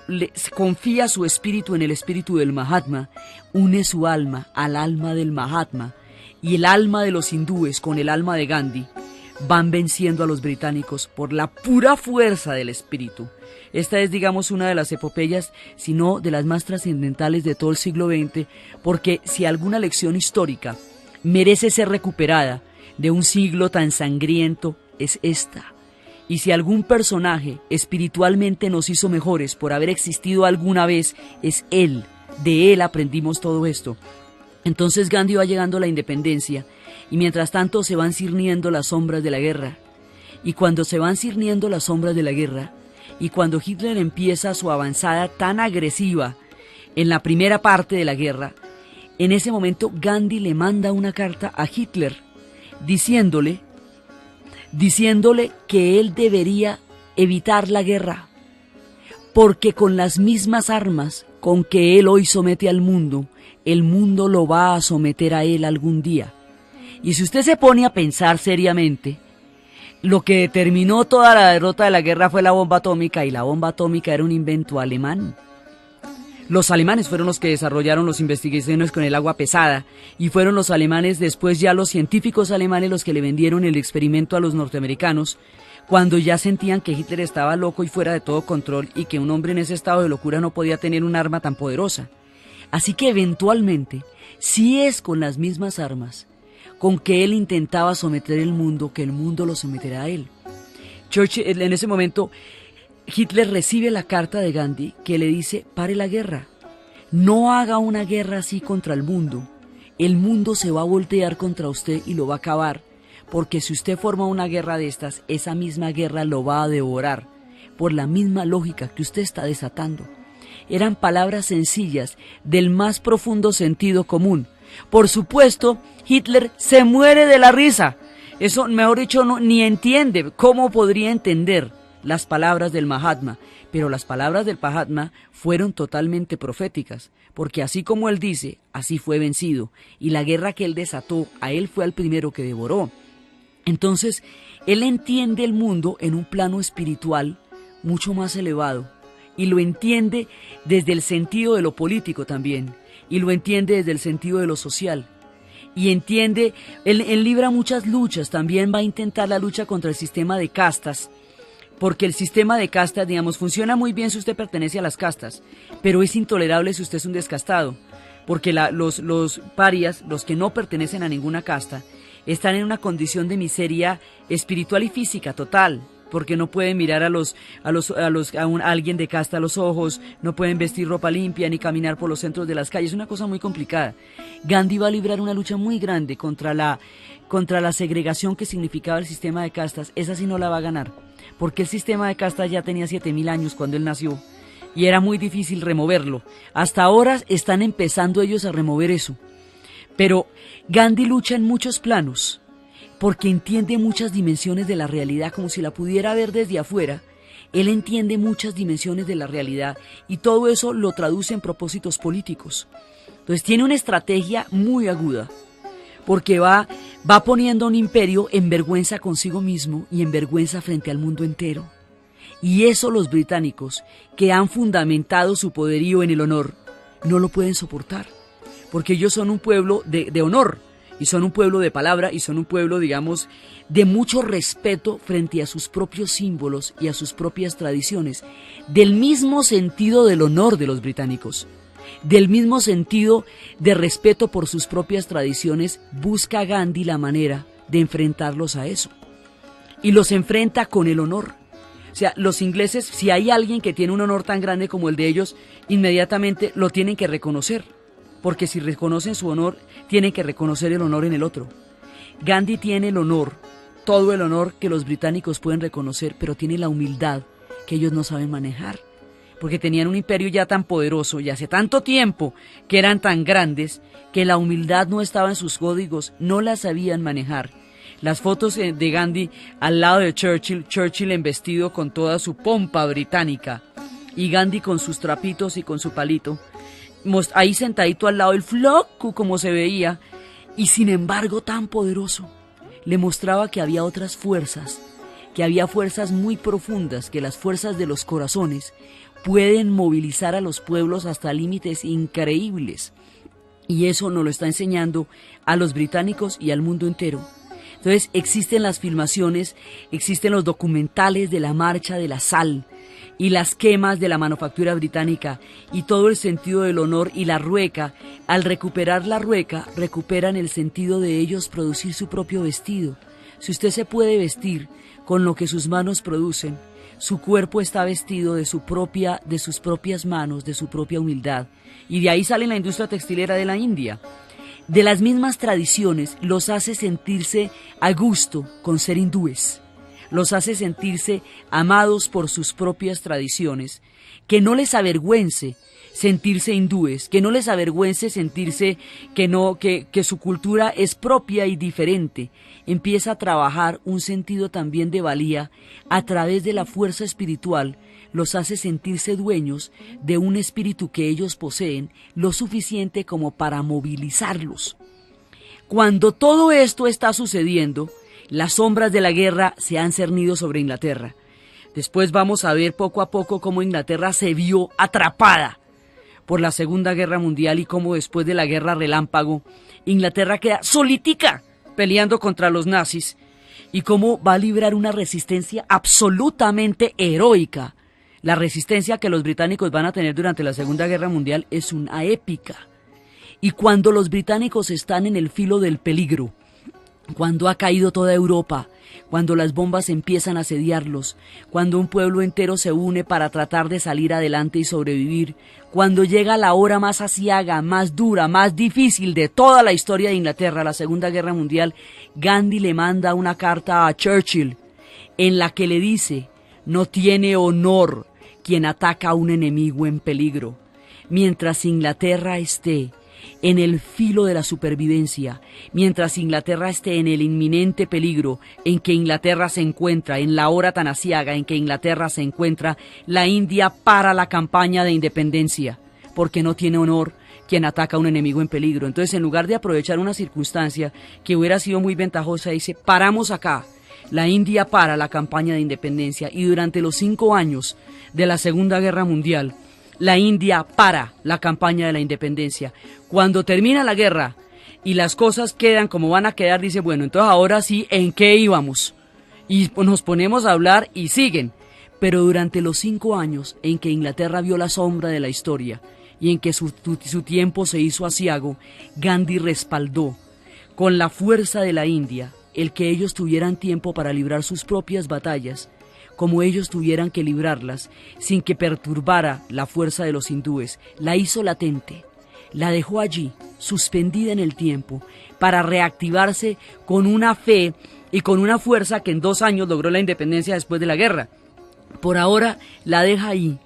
confía su espíritu en el espíritu del Mahatma, une su alma al alma del Mahatma, y el alma de los hindúes con el alma de Gandhi van venciendo a los británicos por la pura fuerza del espíritu. Esta es, digamos, una de las epopeyas, si no de las más trascendentales de todo el siglo XX, porque si alguna lección histórica merece ser recuperada de un siglo tan sangriento, es esta. Y si algún personaje espiritualmente nos hizo mejores por haber existido alguna vez, es él. De él aprendimos todo esto. Entonces Gandhi va llegando a la independencia, y mientras tanto se van cirniendo las sombras de la guerra. Y cuando se van cirniendo las sombras de la guerra, y cuando Hitler empieza su avanzada tan agresiva en la primera parte de la guerra, en ese momento Gandhi le manda una carta a Hitler diciéndole que él debería evitar la guerra, porque con las mismas armas con que él hoy somete al mundo, el mundo lo va a someter a él algún día. Y si usted se pone a pensar seriamente, lo que determinó toda la derrota de la guerra fue la bomba atómica, y la bomba atómica era un invento alemán. Los alemanes fueron los que desarrollaron las investigaciones con el agua pesada, y fueron los alemanes, después ya los científicos alemanes, los que le vendieron el experimento a los norteamericanos, cuando ya sentían que Hitler estaba loco y fuera de todo control, y que un hombre en ese estado de locura no podía tener un arma tan poderosa. Así que eventualmente, si es con las mismas armas con que él intentaba someter el mundo, que el mundo lo someterá a él. Churchill, en ese momento, Hitler recibe la carta de Gandhi que le dice: pare la guerra, no haga una guerra así contra el mundo se va a voltear contra usted y lo va a acabar, porque si usted forma una guerra de estas, esa misma guerra lo va a devorar, por la misma lógica que usted está desatando. Eran palabras sencillas, del más profundo sentido común. Por supuesto, Hitler se muere de la risa. Eso, mejor dicho, ni entiende cómo podría entender las palabras del Mahatma. Pero las palabras del Mahatma fueron totalmente proféticas, porque así como él dice, así fue vencido. Y la guerra que él desató, a él fue al primero que devoró. Entonces, él entiende el mundo en un plano espiritual mucho más elevado. Y lo entiende desde el sentido de lo político también. Y lo entiende desde el sentido de lo social. Y entiende, él libra muchas luchas, también va a intentar la lucha contra el sistema de castas, porque el sistema de castas, digamos, funciona muy bien si usted pertenece a las castas, pero es intolerable si usted es un descastado, porque los parias, los que no pertenecen a ninguna casta, están en una condición de miseria espiritual y física total, porque no pueden mirar a alguien de casta a los ojos, no pueden vestir ropa limpia ni caminar por los centros de las calles. Es una cosa muy complicada. Gandhi va a librar una lucha muy grande contra la segregación que significaba el sistema de castas. Esa sí no la va a ganar, porque el sistema de castas ya tenía 7.000 años cuando él nació y era muy difícil removerlo. Hasta ahora están empezando ellos a remover eso. Pero Gandhi lucha en muchos planos, porque entiende muchas dimensiones de la realidad, como si la pudiera ver desde afuera. Él entiende muchas dimensiones de la realidad y todo eso lo traduce en propósitos políticos. Entonces tiene una estrategia muy aguda, porque va poniendo un imperio en vergüenza consigo mismo y en vergüenza frente al mundo entero. Y eso los británicos, que han fundamentado su poderío en el honor, no lo pueden soportar, porque ellos son un pueblo de honor. y son un pueblo de palabra, y son un pueblo, digamos, de mucho respeto frente a sus propios símbolos y a sus propias tradiciones, del mismo sentido del honor de los británicos, del mismo sentido de respeto por sus propias tradiciones. Busca Gandhi la manera de enfrentarlos a eso, y los enfrenta con el honor. O sea, los ingleses, si hay alguien que tiene un honor tan grande como el de ellos, inmediatamente lo tienen que reconocer, porque si reconocen su honor, tienen que reconocer el honor en el otro. Gandhi tiene el honor, todo el honor que los británicos pueden reconocer, pero tiene la humildad que ellos no saben manejar, porque tenían un imperio ya tan poderoso y hace tanto tiempo que eran tan grandes que la humildad no estaba en sus códigos, no la sabían manejar. Las fotos de Gandhi al lado de Churchill embestido con toda su pompa británica, y Gandhi con sus trapitos y con su palito, ahí sentadito al lado del floco como se veía, y sin embargo tan poderoso. Le mostraba que había otras fuerzas, que había fuerzas muy profundas, que las fuerzas de los corazones pueden movilizar a los pueblos hasta límites increíbles. Y eso nos lo está enseñando a los británicos y al mundo entero. Entonces existen las filmaciones, existen los documentales de la marcha de la sal y las quemas de la manufactura británica y todo el sentido del honor y la rueca. Al recuperar la rueca, recuperan el sentido de ellos producir su propio vestido. Si usted se puede vestir con lo que sus manos producen, su cuerpo está vestido de sus propias manos, de su propia humildad. Y de ahí sale la industria textilera de la India. De las mismas tradiciones los hace sentirse a gusto con ser hindúes, los hace sentirse amados por sus propias tradiciones, que no les avergüence sentirse hindúes, que no les avergüence sentirse que su cultura es propia y diferente. Empieza a trabajar un sentido también de valía a través de la fuerza espiritual. Los hace sentirse dueños de un espíritu que ellos poseen, lo suficiente como para movilizarlos. Cuando todo esto está sucediendo, las sombras de la guerra se han cernido sobre Inglaterra. Después vamos a ver poco a poco cómo Inglaterra se vio atrapada por la Segunda Guerra Mundial y cómo después de la Guerra Relámpago, Inglaterra queda solitica peleando contra los nazis, y cómo va a librar una resistencia absolutamente heroica. La resistencia que los británicos van a tener durante la Segunda Guerra Mundial es una épica. Y cuando los británicos están en el filo del peligro, cuando ha caído toda Europa, cuando las bombas empiezan a asediarlos, cuando un pueblo entero se une para tratar de salir adelante y sobrevivir, cuando llega la hora más aciaga, más dura, más difícil de toda la historia de Inglaterra, la Segunda Guerra Mundial, Gandhi le manda una carta a Churchill en la que le dice: no tiene honor quien ataca a un enemigo en peligro. Mientras Inglaterra esté en el filo de la supervivencia, mientras Inglaterra esté en el inminente peligro en que Inglaterra se encuentra, en la hora tan aciaga en que Inglaterra se encuentra, la India para la campaña de independencia, porque no tiene honor quien ataca a un enemigo en peligro. Entonces, en lugar de aprovechar una circunstancia que hubiera sido muy ventajosa, dice: paramos acá. La India para la campaña de independencia, y durante los 5 años de la Segunda Guerra Mundial, la India para la campaña de la independencia. Cuando termina la guerra y las cosas quedan como van a quedar, dice: bueno, entonces ahora sí, ¿en qué íbamos? Y nos ponemos a hablar y siguen. Pero durante los 5 años en que Inglaterra vio la sombra de la historia y en que su tiempo se hizo aciago, Gandhi respaldó con la fuerza de la India el que ellos tuvieran tiempo para librar sus propias batallas, como ellos tuvieran que librarlas, sin que perturbara la fuerza de los hindúes. La hizo latente, la dejó allí, suspendida en el tiempo, para reactivarse con una fe y con una fuerza que en 2 años logró la independencia después de la guerra. Por ahora la deja ahí.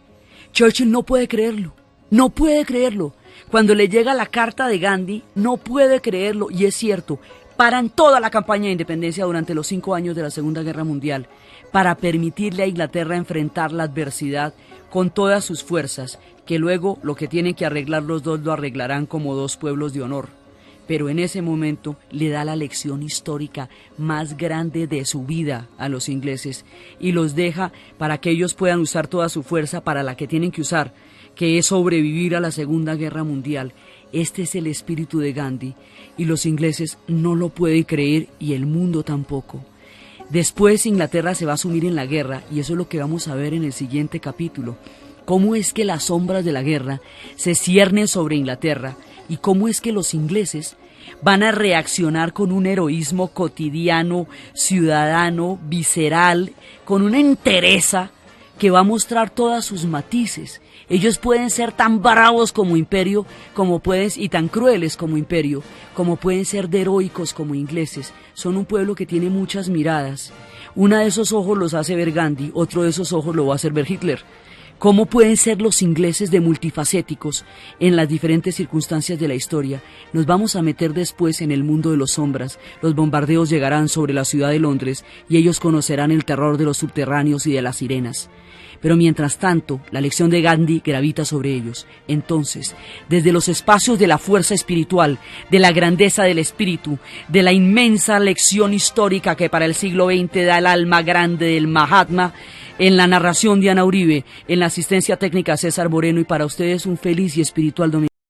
Churchill no puede creerlo, no puede creerlo. Cuando le llega la carta de Gandhi, no puede creerlo, y es cierto. Paran toda la campaña de independencia durante los 5 años de la Segunda Guerra Mundial para permitirle a Inglaterra enfrentar la adversidad con todas sus fuerzas, que luego lo que tienen que arreglar los dos lo arreglarán como 2 pueblos de honor. Pero en ese momento le da la lección histórica más grande de su vida a los ingleses y los deja para que ellos puedan usar toda su fuerza para la que tienen que usar, que es sobrevivir a la Segunda Guerra Mundial. Este es el espíritu de Gandhi y los ingleses no lo pueden creer y el mundo tampoco. Después Inglaterra se va a sumir en la guerra y eso es lo que vamos a ver en el siguiente capítulo. Cómo es que las sombras de la guerra se ciernen sobre Inglaterra y cómo es que los ingleses van a reaccionar con un heroísmo cotidiano, ciudadano, visceral, con una entereza que va a mostrar todas sus matices. Ellos pueden ser tan bravos como imperio, y tan crueles como imperio, como pueden ser de heroicos como ingleses. Son un pueblo que tiene muchas miradas. Una de esos ojos los hace ver Gandhi, otro de esos ojos lo va a hacer ver Hitler. ¿Cómo pueden ser los ingleses de multifacéticos en las diferentes circunstancias de la historia? Nos vamos a meter después en el mundo de los sombras. Los bombardeos llegarán sobre la ciudad de Londres y ellos conocerán el terror de los subterráneos y de las sirenas. Pero mientras tanto, la lección de Gandhi gravita sobre ellos. Entonces, desde los espacios de la fuerza espiritual, de la grandeza del espíritu, de la inmensa lección histórica que para el siglo XX da el alma grande del Mahatma, en la narración de Ana Uribe, en la asistencia técnica César Moreno y para ustedes un feliz y espiritual domingo.